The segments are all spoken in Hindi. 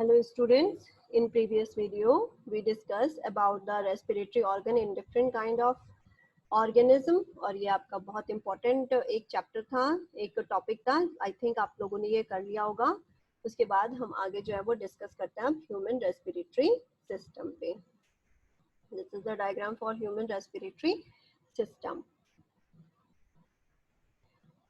Hello students, in previous video we discussed about the respiratory organ in different kind of organism और ये आपका बहुत important एक chapter था, एक topic था. I think आप लोगों ने ये कर लिया होगा. उसके बाद हम आगे जो है वो discuss करते हैं human respiratory system पे. This is the diagram for human respiratory system.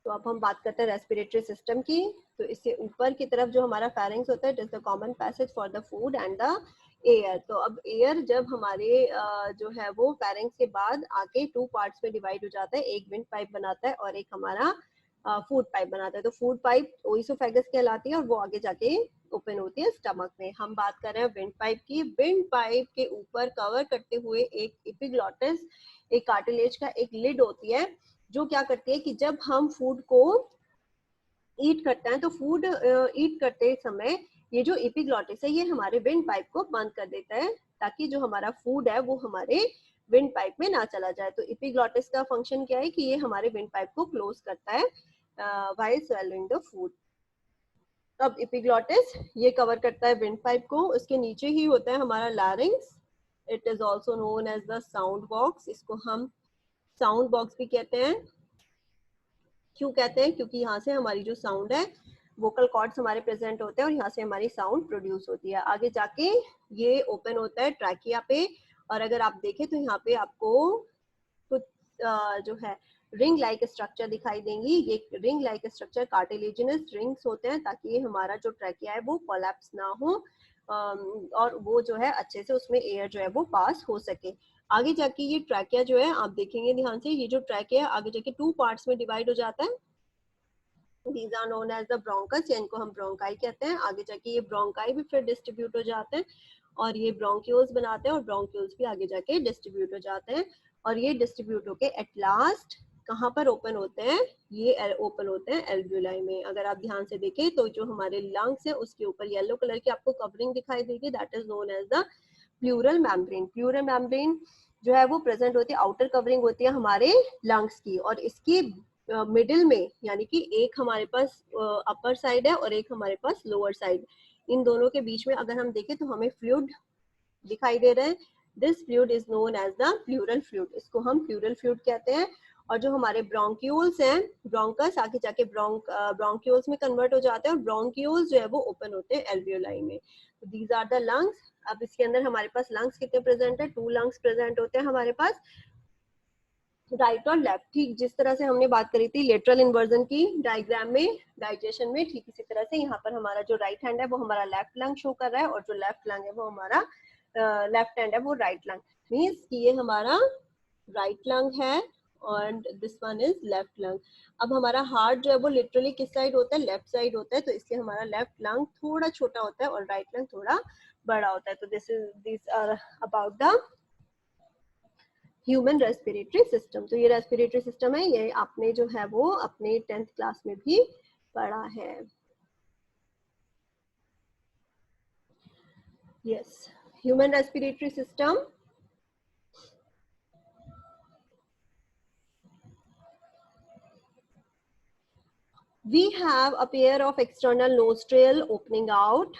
तो अब हम बात करते हैं रेस्पिरेटरी सिस्टम की. तो इससे ऊपर की तरफ जो हमारा फेरिंग्स होता है, it is the common passage for the food and the air. तो अब एयर जब हमारे जो है वो फेरिंग्स के बाद आके टू पार्ट्स में डिवाइड हो जाता है. एक विंड पाइप बनाता है और एक हमारा फूड पाइप बनाता है. तो फूड पाइप ओइसोफेगस कहलाती है और वो आगे जाके ओपन होती है स्टमक में. हम बात कर रहे हैं विंड पाइप की. विंड पाइप के ऊपर कवर करते हुए एक एपिग्लॉटिस, एक कार्टिलेज का एक लिड होती है जो क्या करती है कि जब हम फूड को ईट करते हैं तो फूड ईट करते समय ये जो एपिग्लॉटिस है ये हमारे विंड पाइप को बंद कर देता है ताकि जो हमारा फूड है वो हमारे विंड पाइप में ना चला जाए. तो एपिग्लॉटिस का फंक्शन क्या है कि ये हमारे विंड पाइप को क्लोज करता है व्हाइल स्वेलोइंग द फूड. अब एपिग्लॉटिस ये कवर करता है विंड पाइप को. उसके नीचे ही होता है हमारा larynx. It is also known as the sound box. इसको हम साउंड बॉक्स भी कहते हैं. क्यों कहते हैं? क्योंकि यहाँ से हमारी जो साउंड है, वोकल कॉर्ड्स हमारे प्रेजेंट होते हैं और यहाँ से हमारी साउंड प्रोड्यूस होती है. आगे जाके ये ओपन होता है ट्रैकिया पे. और अगर आप देखें तो यहाँ पे आपको कुछ जो है रिंग लाइक स्ट्रक्चर दिखाई देंगी. ये ring like structure cartilaginous rings होते हैं ताकि हमारा जो ट्रैकिया है वो कोलैप्स ना हो और वो जो है अच्छे से उसमें एयर जो है वो पास हो सके. आगे जाके ये ट्रैकिया जो है आप देखेंगे ध्यान से, ये जो ट्रैकिया है आगे जाके टू पार्ट्स में डिवाइड हो जाता है. These are known as the bronchus, या इनको हम ब्रोंकाई कहते हैं. आगे जाके ये ब्रोंकाई भी फिर डिस्ट्रीब्यूट हो जाते हैं और ये ब्रोंक्यूल्स बनाते हैं और ब्रोंक्यूल्स भी आगे जाके डिस्ट्रीब्यूट हो जाते हैं. और ये डिस्ट्रीब्यूट होके एट लास्ट कहाँ पर ओपन होते हैं? ये ओपन होते हैं एल्वियोलाई में. अगर आप ध्यान से देखें तो जो हमारे लंग्स है उसके ऊपर येलो कलर की आपको कवरिंग दिखाई देगी. That is known as the pleural membrane. Pleural membrane जो है वो प्रेजेंट होती है, आउटर कवरिंग होती है हमारे लंग्स की. और इसकी मिडिल में यानी कि एक हमारे पास अपर साइड है और एक हमारे पास लोअर साइड. इन दोनों के बीच में अगर हम देखें तो हमें फ्लूइड दिखाई दे रहा है. This fluid is known as the pleural fluid. इसको हम प्लूरल फ्लूइड कहते हैं. और जो हमारे ब्रोंक्यूल्स हैं, ब्रोंकस आगे जाके ब्रोंक्यूल्स में कन्वर्ट हो जाते हैं और ब्रोंक्यूल्स जो है वो ओपन होते हैं एल्वियोलाई में. These are the lungs. अब इसके अंदर हमारे पास लंग्स कितने प्रेजेंट है? 2 लंग्स प्रेजेंट होते हैं हमारे पास, राइट और लेफ्ट. ठीक जिस तरह से हमने बात करी थी लेटरल इन्वर्जन की डायग्राम में, डाइजेशन में, ठीक इसी तरह से यहाँ पर हमारा जो राइट हैंड है वो हमारा लेफ्ट लंग शो कर रहा है और जो लेफ्ट लंग है वो हमारा लेफ्ट हैंड है वो राइट लंग. मीन्स कि ये हमारा राइट लंग है और this one is left lung. अब हमारा हार्ट जो है वो लिटरली किस साइड होता है? लेफ्ट साइड होता है. तो इसलिए हमारा लेफ्ट लंग थोड़ा छोटा होता है और राइट लंग थोड़ा बड़ा होता है. तो this are about the human respiratory system. तो ये रेस्पिरेटरी सिस्टम है, ये आपने जो है वो अपने 10th क्लास में भी पढ़ा है. Yes, human respiratory system. We have a pair of external nostril opening out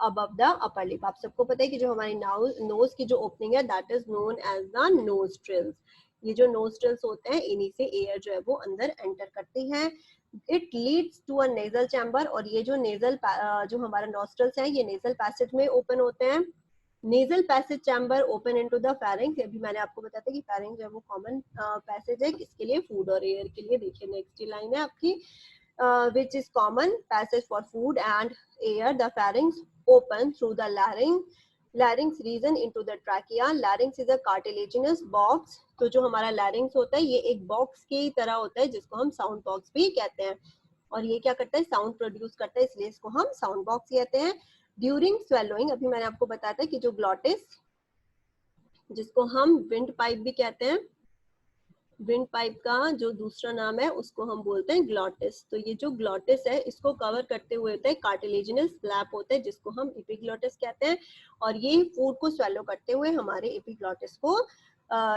above the upper lip. आप सबको पता है कि जो हमारी नोज की जो ओपनिंग है that is known as the nostrils. ये जो नोस्ट्रिल्स होते हैं इन्हीं से एयर जो है वो अंदर एंटर करती है. It leads to a nasal chamber. और ये जो नेजल जो हमारा नोस्ट्रिल्स है ये नेजल पैसेज में ओपन होते हैं. Nasal passage chamber open into the pharynx. अभी मैंने आपको बताया था कि फेरिंक्स जो है वो कॉमन पैसेज है किसके लिए? फूड और एयर के लिए. देखिए नेक्स्ट लाइन है आपकी, which is common passage for food and air. The pharynx open through the larynx region into the trachea. Larynx is a cartilaginous box. तो जो हमारा larynx होता है ये एक बॉक्स की तरह होता है जिसको हम साउंड बॉक्स भी कहते हैं. और ये क्या करता है? साउंड प्रोड्यूस करता है, इसलिए इसको हम साउंड बॉक्स कहते हैं. ड्यूरिंग स्वेलोइंग, अभी मैंने आपको बताया था कि जो ग्लॉटिस, जिसको हम विंड पाइप भी कहते हैं, विंड पाइप का जो दूसरा नाम है उसको हम बोलते हैं ग्लॉटिस. तो ये जो ग्लॉटिस है इसको कवर करते हुए होता है कार्टिलेजिनस फ्लैप होता है जिसको हम एपिग्लॉटिस कहते हैं. और ये फूड को स्वेलो करते हुए हमारे एपिग्लॉटिस को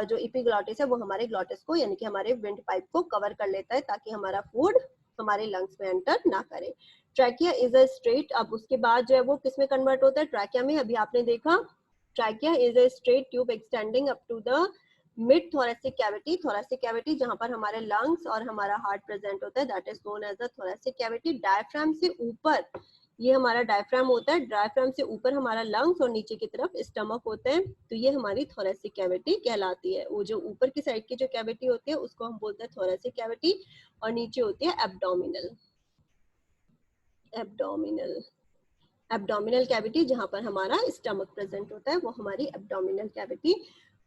जो एपिग्लॉटिस है वो हमारे ग्लॉटिस को यानी कि हमारे विंड पाइप को कवर कर लेता है ताकि हमारा फूड हमारे लंग्स में एंटर ना करे. ट्रैकिया इज अ स्ट्रेट, अब उसके बाद जो है वो किस में कन्वर्ट होता है, ट्रैकिया में। अभी आपने देखा trachea is a straight tube extending up to the mid thoracic cavity, thoracic cavity जहां पर हमारे लंग्स और हमारा हार्ट प्रेजेंट होता है, that is known as the thoracic cavity. Diaphragm से ऊपर ये हमारा डायफ्राम होता है, डायफ्राम से ऊपर हमारा लंग्स और नीचे की तरफ स्टमक होते हैं, तो ये हमारी थोरेसिक कैविटी कहलाती है। वो जो ऊपर की साइड की जो कैविटी होती है उसको हम बोलते हैं थोरेसिक कैविटी, और नीचे होती है एब्डोमिनल, एब्डोमिनल एब्डोमिनल कैविटी जहां पर हमारा स्टमक प्रेजेंट होता है, वो हमारी एब्डोमिनल कैविटी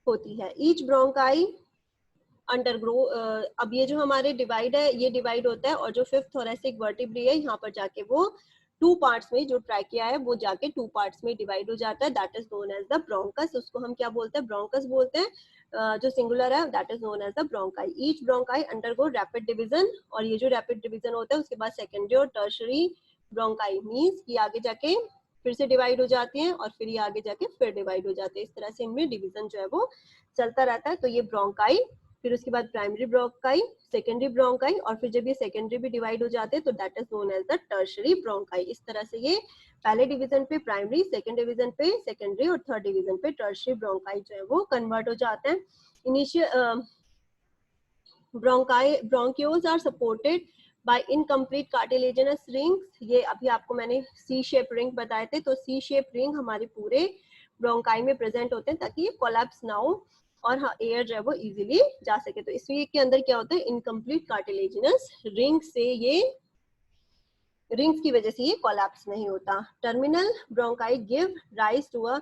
होती है। ईच ब्रोंकाई अंडरग्रो, अब ये जो हमारे डिवाइड है ये डिवाइड होता है, और जो फिफ्थ थोरेसिक वर्टिब्री है यहाँ पर जाके वो टू पार्ट्स में, जो ट्रैकिया है वो जाके टू पार्ट्स में डिवाइड हो जाता है, that is known as the bronchus. उसको हम क्या बोलते हैं, ब्रोंकस बोलते हैं। जो सिंगुलर है that is known as the bronchi. Each bronchi undergo rapid division, और ये जो रैपिड डिवीजन होता है उसके बाद सेकेंडरी और टर्शरी ब्रोंकाई मीन्स कि आगे जाके फिर से डिवाइड हो जाती हैं और फिर ये आगे जाके फिर डिवाइड हो जाते हैं, इस तरह से इनमें डिवीजन जो है वो चलता रहता है। तो ये ब्रोंकाई, फिर उसके बाद प्राइमरी ब्रोंकाई, सेकेंडरी ब्रोंकाई, और फिर जब ये सेकेंडरी भी डिवाइड हो जाते हैं तो that is known as the tertiary bronchi. इस तरह से ये पहले डिवीजन पे प्राइमरी, सेकेंड डिवीजन पे सेकेंडरी और थर्ड डिवीजन पे टर्शरी ब्रोंकाई जो है वो कन्वर्ट हो जाते हैं। Initial bronchioles are supported by incomplete cartilaginous rings. ये अभी आपको मैंने सी शेप रिंग बताए थे, तो सी शेप रिंग हमारे पूरे ब्रोंकाई में प्रेजेंट होते हैं ताकि ये कोलैप्स ना हो और हाँ एयर जो है वो इजीली जा सके। तो इसमें के अंदर क्या होता है, इनकम्प्लीट कार्टिलेजिनस रिंग से ये रिंग्स की वजह से ये कोलैप्स नहीं होता। Terminal bronchi give rise to a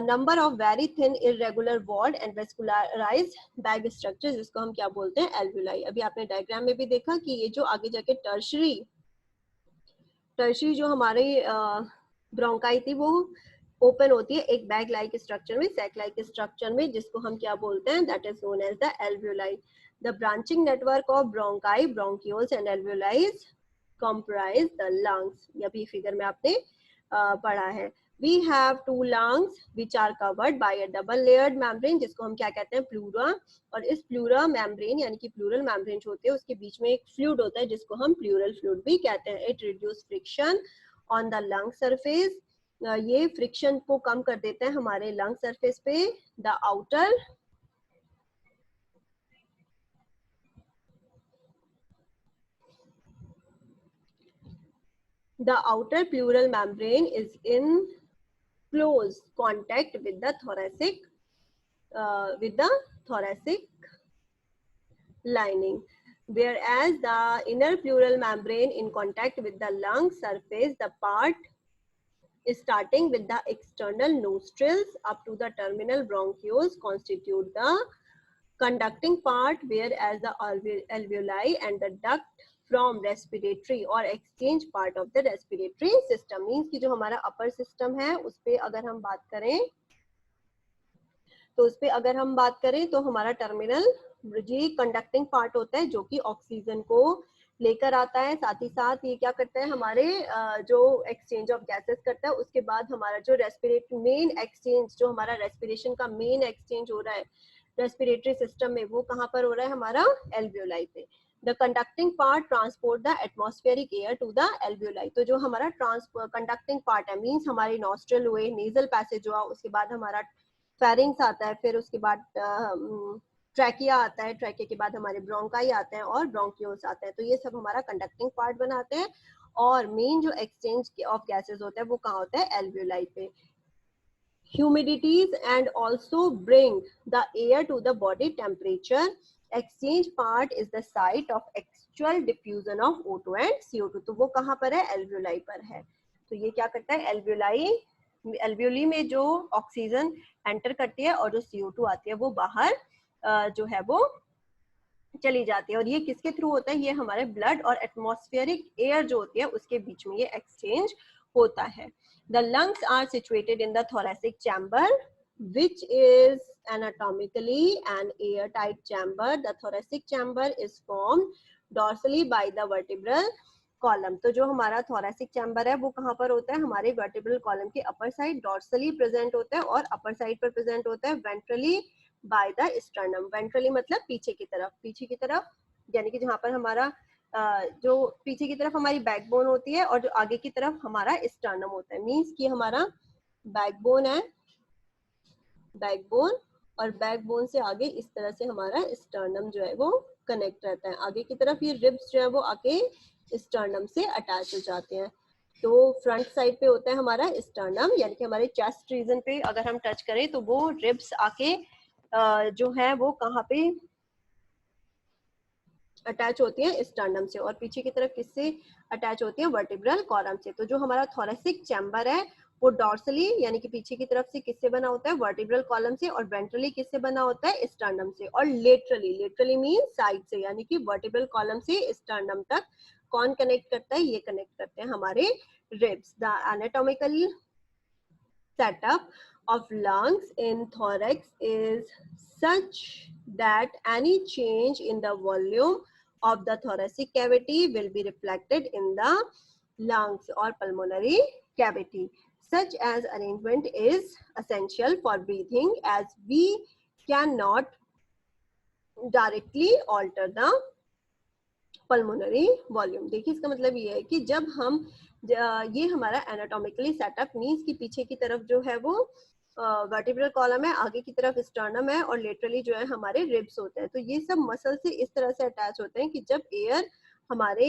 number of very thin irregular walled and vascularised bag structure, जिसको हम क्या बोलते हैं, एल्वुलाई। अभी आपने डायग्राम में भी देखा कि ये जो आगे जाके टर्शरी जो हमारी ब्रोंकाई थी वो ओपन होती है एक बैग लाइक स्ट्रक्चर में, सैक लाइक स्ट्रक्चर में, जिसको हम क्या बोलते हैं, that is known as the alveoli. The branching network of bronchi, bronchioles and alveoli comprise the lungs। ये भी फिगर में आपने पढ़ा है। We have two lungs which are covered by a double layered membrane, जिसको हम क्या कहते हैं, प्लूरा। और इस प्लूरा मेम्ब्रेन यानी कि प्लूरल मेम्ब्रेन जो होते हैं उसके बीच में एक फ्लूइड होता है जिसको हम प्लूरल फ्लूइड भी कहते हैं। It reduce friction on the lung surface, ये फ्रिक्शन को कम कर देते हैं हमारे लंग सरफेस पे। The outer pleural membrane is in close contact with the thoracic lining, whereas the inner pleural membrane in contact with the lung surface, the part starting with the external nostrils up to the terminal bronchioles constitute the conducting part, whereas the alveoli and the duct from respiratory और exchange part of the respiratory system। Means कि जो हमारा upper system है उस पे अगर हम बात करें तो हमारा टर्मिनल जी कंडक्टिंग पार्ट होता है जो कि ऑक्सीजन को लेकर आता है, साथ ही साथ ये क्या करता है, हमारे जो एक्सचेंज ऑफ गैसेस करता है। उसके बाद हमारा जो रेस्पिरेटरी मेन एक्सचेंज, जो हमारा रेस्पिरेशन का मेन एक्सचेंज हो रहा है रेस्पिरेटरी सिस्टम में, वो कहाँ पर हो रहा है, हमारा एल्वियोलाई पे। The conducting part transport the atmospheric air to the alveoli. तो जो हमारा कंडक्टिंग पार्ट है मीन्स हमारी नॉस्ट्रल हुए, नेजल पैसेज हुआ, उसके बाद हमारा फेरिंग्स आता है, फिर उसके बाद ट्रैकिया आता है, ट्रैकिया के बाद हमारे ब्रोंकाई आते हैं और ब्रोंक्यूल्स आते हैं। तो ये सब हमारा कंडक्टिंग पार्ट बनाते हैं और मेन जो एक्सचेंज ऑफ गैसेस होता है वो कहाँ होता है, एल्वियोलाई पे। Humidities and also bring the air to the body temperature. Exchange part is the site of actual diffusion of O2 and CO2। तो वो कहाँ पर है, एल्वियोलाई पर है। तो ये क्या करता है, एल्वियोली में जो ऑक्सीजन एंटर करती है और जो CO2 आती है वो बाहर जो है वो चली जाती है। और ये किसके थ्रू होता है, ये हमारे ब्लड और एटमॉस्फेरिक एयर जो होती है उसके बीच में ये एक्सचेंज होता है। The lungs are situated in the thoracic chamber, which is anatomically an airtight chamber. The thoracic chamber is formed dorsally by the vertebral column। तो जो हमारा thoracic chamber है वो कहाँ पर होता है, हमारे vertebral column के upper side dorsally present होता है और upper side पर present होता है ventrally by the sternum। ventrally मतलब पीछे की तरफ यानी कि जहाँ पर हमारा जो पीछे की तरफ हमारी बैकबोन होती है और जो आगे की तरफ हमारा स्टर्नम होता है, मींस कि हमारा बैकबोन है, बैकबोन, और बैकबोन से आगे इस तरह से हमारा स्टर्नम जो है वो कनेक्ट रहता है। आगे की तरफ ये रिब्स जो है वो आके स्टर्नम से अटैच हो जाते हैं। तो फ्रंट साइड पे होता है हमारा स्टर्नम, यानी कि हमारे चेस्ट रीजन पे अगर हम टच करें तो वो रिब्स आके जो है वो कहाँ पे अटैच होती है, स्टर्नम से, और पीछे की तरफ किससे अटैच होती है, वर्टिब्रल कॉलम से। तो जो हमारा थोरेसिक चैम्बर है वो डॉर्सली यानी कि पीछे की तरफ से किससे बना होता है, वर्टिब्रल कॉलम से, और वेंट्रली किससे बना होता है, स्टर्नम से, और लेटरली, लेटरली मीन साइड से, यानी कि वर्टिब्रल कॉलम से स्टर्नम तक कौन कनेक्ट करता है, ये कनेक्ट करते हैं हमारे ribs. The anatomical setup of lungs in thorax is such that any change in the volume of the thoracic cavity will be reflected in the lungs or pulmonary cavity. Such as arrangement is essential for breathing as we cannot directly alter the pulmonary volume. देखिए इसका मतलब ये है कि जब हम ये हमारा एनाटॉमिकली सेटअप मींस कि पीछे की तरफ जो है वो वर्टिब्रल कॉलम है, आगे की तरफ स्टर्नम है, और लेटरली जो है हमारे रिब्स होते हैं। तो ये सब मसल से इस तरह से अटैच होते हैं कि जब एयर हमारे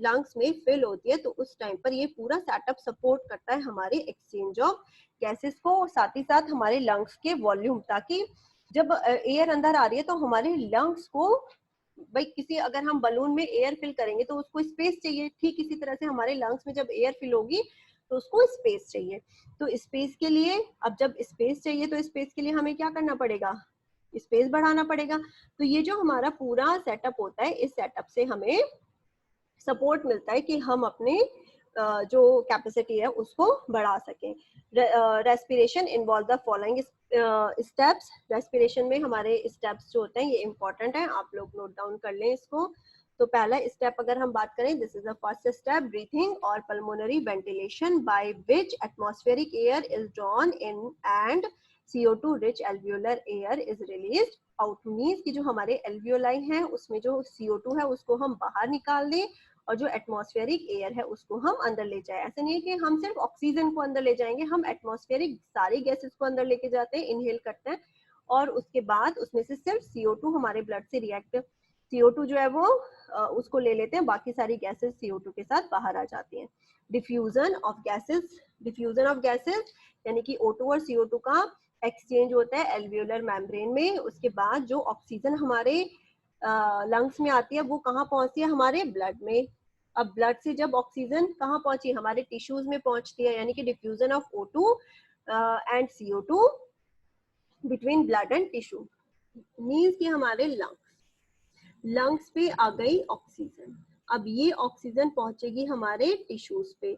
लंग्स में फिल होती है तो उस टाइम पर ये पूरा सेटअप सपोर्ट करता है हमारे एक्सचेंज ऑफ गैसेस को, साथ ही साथ हमारे लंग्स के वॉल्यूम, ताकि जब एयर अंदर आ रही है तो हमारे लंग्स को, भाई किसी अगर हम बलून में एयर फिल करेंगे तो उसको स्पेस चाहिए, ठीक इसी तरह से हमारे लंग्स में जब एयर फिल होगी तो उसको स्पेस चाहिए। तो स्पेस के लिए, अब जब स्पेस चाहिए तो स्पेस के लिए हमें क्या करना पड़ेगा, स्पेस बढ़ाना पड़ेगा। तो ये जो हमारा पूरा सेटअप होता है, इस सेटअप से हमें सपोर्ट मिलता है कि हम अपने जो कैपेसिटी है उसको बढ़ा सकें। Respiration involve the following steps. Respiration में हमारे स्टेप्स जो होते हैं ये इंपॉर्टेंट है, आप लोग नोट डाउन कर लें इसको। तो पहला स्टेप अगर हम बात करें, this is the first step, breathing और pulmonary ventilation by which atmospheric air is drawn in and CO2 rich alveolar air is released out. Means कि जो हमारे एल्वियोलाई हैं उसमें जो CO2 है उसको हम बाहर निकाल दें और जो एटमॉस्फेरिक एयर है उसको हम अंदर ले जाए। ऐसा नहीं है कि हम सिर्फ ऑक्सीजन को अंदर ले जाएंगे, हम एटमॉस्फेरिक सारी गैसेस को अंदर लेके जाते हैं, इनहेल करते हैं, और उसके बाद उसमें से सिर्फ CO2 हमारे ब्लड से रिएक्ट, CO2 जो है वो उसको ले लेते हैं, बाकी सारी गैसेस CO2 के साथ बाहर आ जाती हैं। Diffusion of gases, diffusion of gases यानी कि O2 और CO2 का एक्सचेंज होता है एल्वियोलर मेम्ब्रेन में। उसके बाद जो ऑक्सीजन हमारे लंग्स में आती है वो कहाँ पहुंचती है, हमारे ब्लड में। अब ब्लड से जब ऑक्सीजन कहाँ पहुंची, हमारे टिश्यूज में पहुंचती है, यानी कि diffusion of O2 and CO2 between blood and tissue. Means कि हमारे लंग्स पे आ गई ऑक्सीजन, अब ये ऑक्सीजन पहुंचेगी हमारे टिश्यूज पे।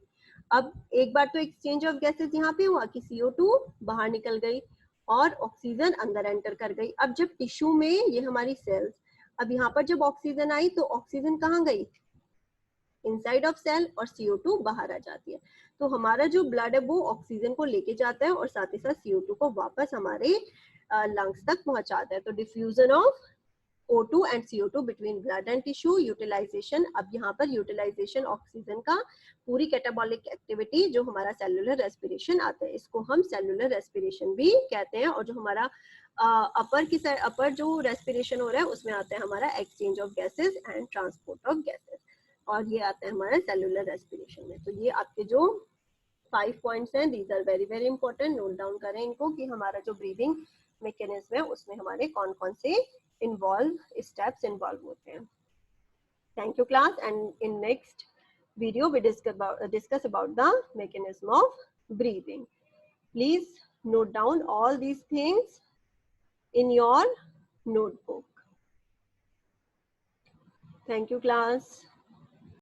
अब एक बार तो एक्सचेंज ऑफ गैसेस यहाँ पे हुआ कि CO2 बाहर निकल गई और ऑक्सीजन अंदर एंटर कर गई। अब जब टिश्यू में, ये हमारी सेल्स, अब यहाँ पर जब ऑक्सीजन आई तो ऑक्सीजन कहाँ गई, इनसाइड ऑफ सेल, और CO2 बाहर आ जाती है। तो हमारा जो ब्लड है वो ऑक्सीजन को लेके जाता है और साथ ही साथ CO2 को वापस हमारे लंग्स तक पहुंचाता है। तो diffusion of O2 and CO2 between blood and tissue utilization। अब यहाँ पर यूटिलाइजेशन ऑक्सीजन का पूरी कैटाबॉलिक एक्टिविटी जो हमारा सेलुलर रेस्पिरेशन आता है, इसको हम सेलुलर रेस्पिरेशन भी कहते हैं। और जो हमारा अपर जो रेस्पिरेशन हो रहा है उसमें आता है हमारा exchange of gases and transport of gases, और ये आता है हमारा सेलुलर रेस्पिरेशन में। तो ये आपके जो 5 पॉइंट्स हैं, these are very very important, note down करें इनको कि हमारा जो ब्रीदिंग मैकेनिज्म है उसमें हमारे कौन कौन से स्टेप्स इन्वॉल्व होते हैं। Thank you class, and in next video we discuss about the mechanism of breathing. Please note down all these things in your notebook. Thank you class.